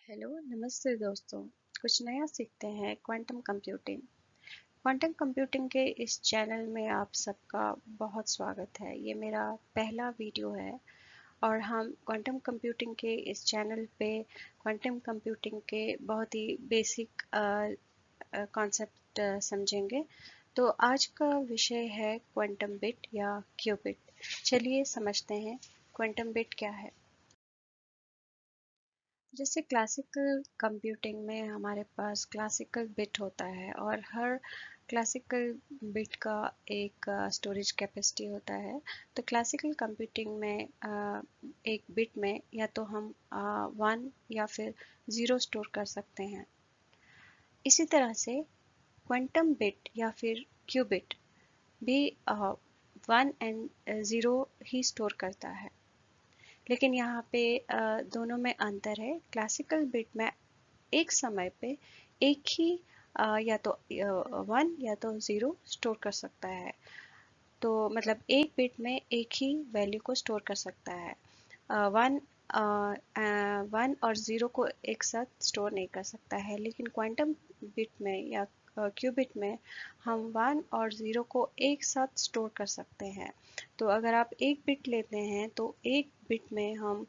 Hello नमस्ते दोस्तों। कुछ नया सीखते हैं क्वांटम कंप्यूटिंग। क्वांटम कंप्यूटिंग के इस चैनल में आप सबका बहुत स्वागत है। ये मेरा पहला वीडियो है और हम क्वांटम कंप्यूटिंग के इस चैनल पे क्वांटम कंप्यूटिंग के बहुत ही बेसिक कॉन्सेप्ट समझेंगे। तो आज का विषय है क्वांटम बिट या क्यूबिट। चलिए समझते हैं क्वांटम बिट क्या है। जैसे क्लासिकल कंप्यूटिंग में हमारे पास क्लासिकल बिट होता है और हर क्लासिकल बिट का एक स्टोरेज कैपेसिटी होता है। तो क्लासिकल कंप्यूटिंग में एक बिट में या तो हम 1 या फिर 0 स्टोर कर सकते हैं। इसी तरह से क्वांटम बिट या फिर क्यूबिट भी 1 एंड 0 ही स्टोर करता है। लेकिन यहाँ पे दोनों में अंतर है। क्लासिकल बिट में एक समय पे एक ही या तो 1 या तो 0 स्टोर कर सकता है। तो मतलब एक बिट में एक ही वैल्यू को स्टोर कर सकता है। 1 और 0 को एक साथ स्टोर नहीं कर सकता है। लेकिन क्वांटम बिट में या क्यूबिट में हम 1 और 0 को एक साथ स्टोर कर सकते हैं। तो अगर आप एक बिट लेते हैं तो एक बिट में हम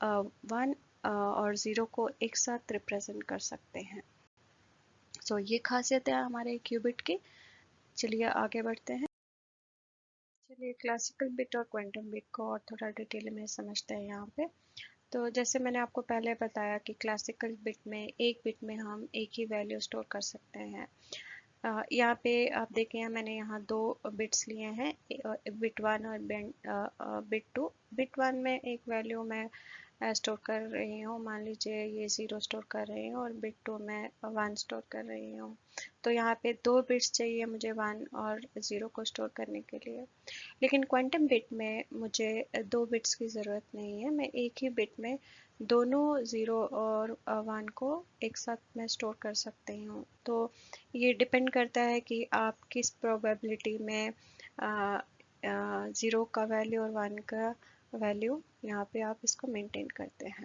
1 और 0 को एक साथ रिप्रेजेंट कर सकते हैं। सो ये खासियत है हमारे क्यूबिट की। चलिए आगे बढ़ते हैं। चलिए क्लासिकल बिट और क्वांटम बिट को और थोड़ा डिटेल में समझते हैं यहाँ पे। तो जैसे मैंने आपको पहले बताया कि क्लासिकल बिट में एक बिट में हम एक ही वैल्यू स्टोर कर सकते हैं। यहाँ पे आप देखें मैंने यहाँ दो बिट्स लिए हैं, बिट 1 और बिट 2। बिट 1 में एक वैल्यू मैं स्टोर कर रही हूँ, मान लीजिए ये 0 स्टोर कर रही हूँ और बिट 2 में 1 स्टोर कर रही हूँ। तो यहाँ पे दो बिट्स चाहिए मुझे 1 और 0 को स्टोर करने के लिए। लेकिन क्वांटम बिट में मुझे दो बिट्स की ज़रूरत नहीं है। मैं एक ही बिट में दोनों 0 और 1 को एक साथ मैं स्टोर कर सकती हूँ। तो ये डिपेंड करता है कि आप किस प्रोबेबिलिटी में 0 का वैल्यू और 1 का वैल्यू यहाँ पे आप इसको मेंटेन करते हैं।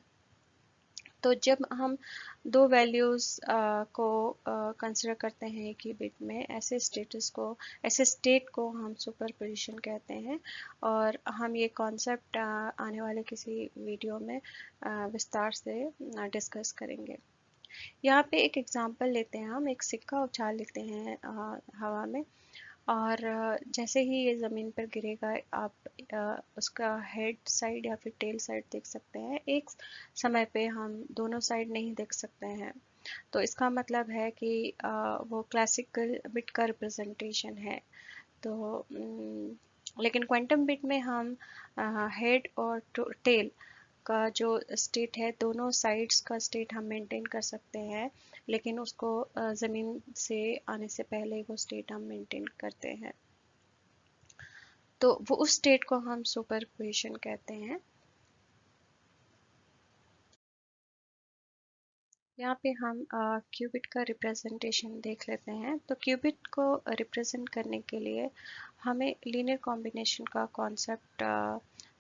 तो जब हम दो वैल्यूज़ को कंसिडर करते हैं कि बिट में, ऐसे स्टेट को हम सुपरपोजिशन कहते हैं। और हम ये कॉन्सेप्ट आने वाले किसी वीडियो में विस्तार से डिस्कस करेंगे। यहाँ पे एक एग्जांपल लेते हैं, हम एक सिक्का उछाल लेते हैं हवा में और जैसे ही ये ज़मीन पर गिरेगा आप उसका हेड साइड या फिर टेल साइड देख सकते हैं। एक समय पे हम दोनों साइड नहीं देख सकते हैं। तो इसका मतलब है कि वो क्लासिकल बिट का रिप्रेजेंटेशन है। तो लेकिन क्वांटम बिट में हम हेड और टेल का जो स्टेट है, दोनों साइड्स का स्टेट हम मेंटेन कर सकते हैं। लेकिन उसको ज़मीन से आने से पहले वो स्टेट हम मेंटेन करते हैं। तो वो उस स्टेट को हम सुपरपोजिशन कहते हैं। यहाँ पे हम क्यूबिट का रिप्रेजेंटेशन देख लेते हैं। तो क्यूबिट को रिप्रेजेंट करने के लिए हमें लीनियर कॉम्बिनेशन का कॉन्सेप्ट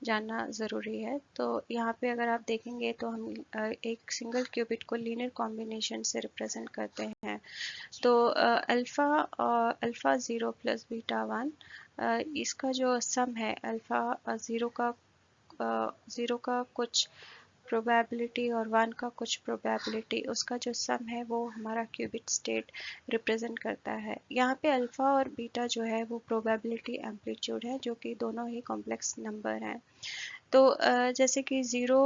जानना ज़रूरी है। तो यहाँ पे अगर आप देखेंगे तो हम एक सिंगल क्यूबिट को लीनियर कॉम्बिनेशन से रिप्रेजेंट करते हैं। तो अल्फ़ा 0 प्लस बीटा 1, इसका जो सम है अल्फ़ा 0 का कुछ प्रोबेबिलिटी और 1 का कुछ प्रोबेबिलिटी, उसका जो सम है वो हमारा क्यूबिट स्टेट रिप्रेजेंट करता है। यहाँ पे अल्फ़ा और बीटा जो है वो प्रोबेबिलिटी एम्पलीट्यूड है, जो कि दोनों ही कॉम्प्लेक्स नंबर हैं। तो जैसे कि 0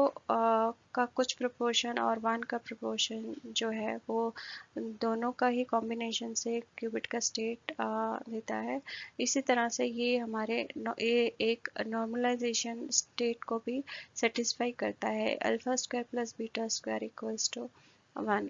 का कुछ प्रोपोर्शन और 1 का प्रोपोर्शन जो है वो दोनों का ही कॉम्बिनेशन से क्यूबिट का स्टेट देता है। इसी तरह से ये हमारे ये एक नॉर्मलाइजेशन स्टेट को भी सेटिस्फाई करता है। Alpha square plus beta square equals to 1।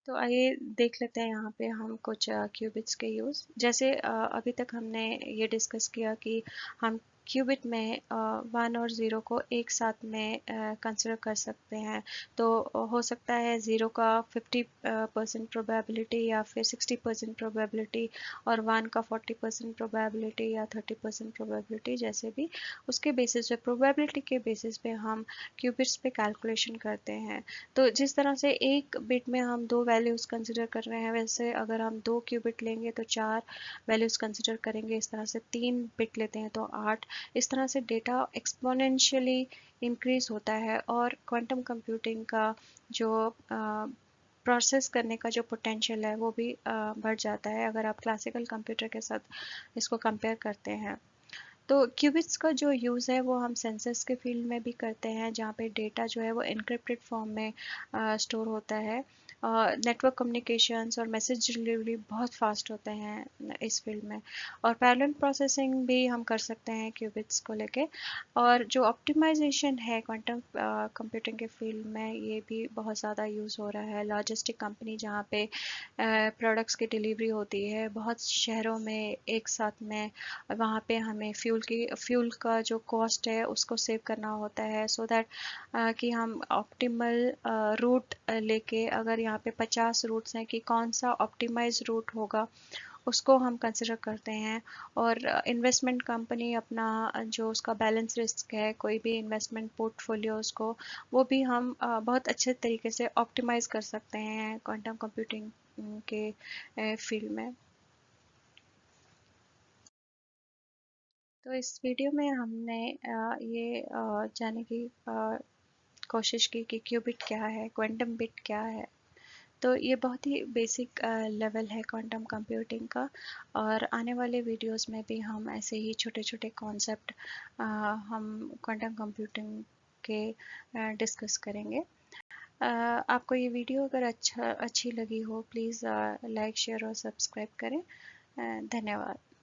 तो आइए देख लेते हैं यहाँ पे हम कुछ क्यूबिट्स के यूज़। जैसे अभी तक हमने ये डिस्कस किया कि हम क्यूबिट में 1 और 0 को एक साथ में कंसिडर कर सकते हैं। तो हो सकता है 0 का 50% प्रोबेबिलिटी या फिर 60% प्रोबेबिलिटी और 1 का 40% प्रोबेबिलिटी या 30% प्रोबेबिलिटी, जैसे भी उसके बेसिस पे, प्रोबेबिलिटी के बेसिस पे हम क्यूबिट्स पे कैलकुलेशन करते हैं। तो जिस तरह से एक बिट में हम 2 वैल्यूज़ कंसिडर कर रहे हैं, वैसे अगर हम 2 क्यूबिट लेंगे तो 4 वैल्यूज़ कंसिडर करेंगे, इस तरह से 3 बिट लेते हैं तो 8। इस तरह से डेटा एक्सपोनेंशियली इंक्रीज होता है और क्वांटम कंप्यूटिंग का जो प्रोसेस करने का जो पोटेंशियल है वो भी बढ़ जाता है अगर आप क्लासिकल कंप्यूटर के साथ इसको कंपेयर करते हैं। तो क्यूबिट्स का जो यूज़ है वो हम सेंसस के फील्ड में भी करते हैं, जहाँ पे डेटा जो है वो इनक्रिप्टेड फॉर्म में स्टोर होता है। नेटवर्क कम्युनिकेशंस और मैसेज डिलीवरी बहुत फास्ट होते हैं इस फील्ड में, और पैरेलल प्रोसेसिंग भी हम कर सकते हैं क्यूबिट्स को लेके। और जो ऑप्टिमाइजेशन है क्वांटम कंप्यूटिंग के फील्ड में, ये भी बहुत ज़्यादा यूज़ हो रहा है। लॉजिस्टिक कंपनी जहाँ पे प्रोडक्ट्स की डिलीवरी होती है बहुत शहरों में एक साथ में, वहाँ पे हमें फ्यूल का जो कॉस्ट है उसको सेव करना होता है, सो दैट कि हम ऑप्टिमल रूट लेके, अगर यहाँ पे 50 रूट्स हैं कि कौन सा ऑप्टिमाइज रूट होगा उसको हम कंसिडर करते हैं। और इन्वेस्टमेंट कंपनी अपना जो उसका बैलेंस रिस्क है, कोई भी इन्वेस्टमेंट पोर्टफोलियो, उसको वो भी हम बहुत अच्छे तरीके से ऑप्टिमाइज कर सकते हैं क्वांटम कंप्यूटिंग के फील्ड में। तो इस वीडियो में हमने ये जानने की कोशिश की कि क्यूबिट क्या है, क्वांटम बिट क्या है। तो ये बहुत ही बेसिक लेवल है क्वांटम कंप्यूटिंग का, और आने वाले वीडियोस में भी हम ऐसे ही छोटे छोटे कॉन्सेप्ट हम क्वांटम कंप्यूटिंग के डिस्कस करेंगे। आपको ये वीडियो अगर अच्छी लगी हो, प्लीज़ लाइक शेयर और सब्सक्राइब करें। धन्यवाद।